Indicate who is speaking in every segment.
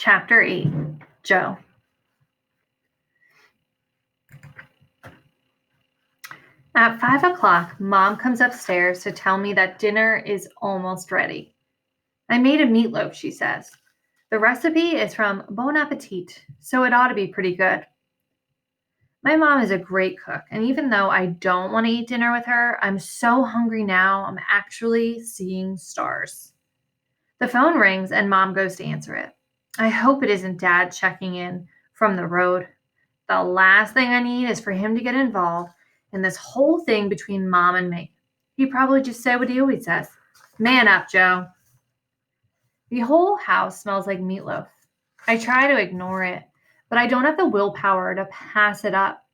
Speaker 1: Chapter 8, Joe. At 5 o'clock, Mom comes upstairs to tell me that dinner is almost ready. I made a meatloaf, she says. The recipe is from Bon Appetit, so it ought to be pretty good. My mom is a great cook, and even though I don't want to eat dinner with her, I'm so hungry now, I'm actually seeing stars. The phone rings and Mom goes to answer it. I hope it isn't Dad checking in from the road. The last thing I need is for him to get involved in this whole thing between Mom and me. He probably just said what he always says. Man up, Joe. The whole house smells like meatloaf. I try to ignore it, but I don't have the willpower to pass it up.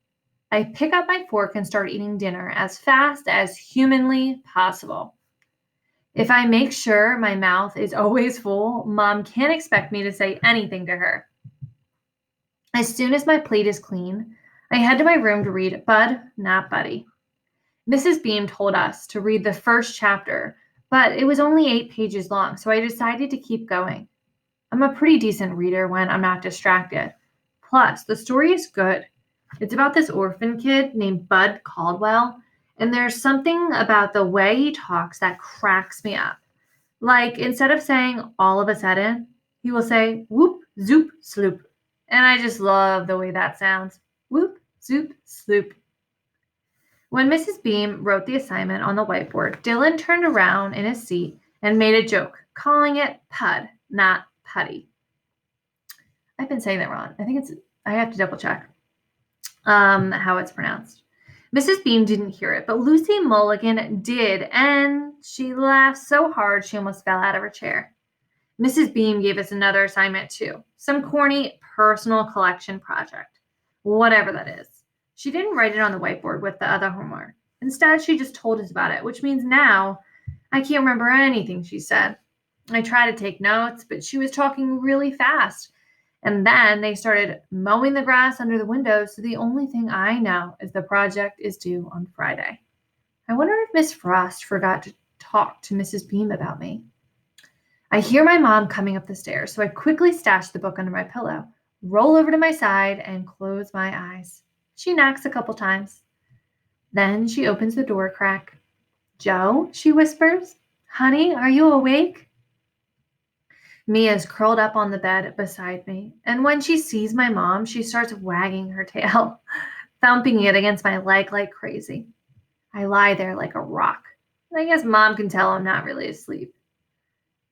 Speaker 1: I pick up my fork and start eating dinner as fast as humanly possible. If I make sure my mouth is always full, Mom can't expect me to say anything to her. As soon as my plate is clean, I head to my room to read Bud, Not Buddy. Mrs. Beam told us to read the first chapter, but it was only 8 pages long, so I decided to keep going. I'm a pretty decent reader when I'm not distracted. Plus, the story is good. It's about this orphan kid named Bud Caldwell, and there's something about the way he talks that cracks me up. Like, instead of saying all of a sudden, he will say whoop, zoop, sloop. And I just love the way that sounds. Whoop, zoop, sloop. When Mrs. Beam wrote the assignment on the whiteboard, Dylan turned around in his seat and made a joke, calling it Pud, not Putty. I've been saying that wrong. I have to double check how it's pronounced. Mrs. Beam didn't hear it, but Lucy Mulligan did, and she laughed so hard she almost fell out of her chair. Mrs. Beam gave us another assignment too, some corny personal collection project, whatever that is. She didn't write it on the whiteboard with the other homework. Instead, she just told us about it, which means now I can't remember anything she said. I tried to take notes, but she was talking really fast. And then they started mowing the grass under the windows, so the only thing I know is the project is due on Friday. I wonder if Miss Frost forgot to talk to Mrs. Beam about me. I hear my mom coming up the stairs, so I quickly stash the book under my pillow, roll over to my side, and close my eyes. She knocks a couple times. Then she opens the door a crack. Joe, she whispers, honey, are you awake? Mia's curled up on the bed beside me, and when she sees my mom, she starts wagging her tail, thumping it against my leg like crazy. I lie there like a rock. I guess Mom can tell I'm not really asleep.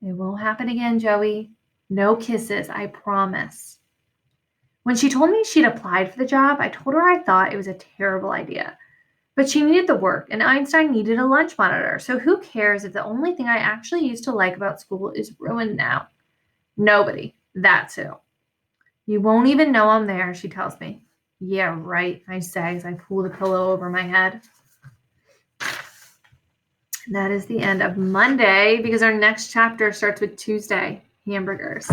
Speaker 1: It won't happen again, Joey. No kisses, I promise. When she told me she'd applied for the job, I told her I thought it was a terrible idea. But she needed the work, and Einstein needed a lunch monitor, so who cares if the only thing I actually used to like about school is ruined now? Nobody. That's who. You won't even know I'm there, she tells me. Yeah, right, I say as I pull the pillow over my head. That is the end of Monday because our next chapter starts with Tuesday, hamburgers.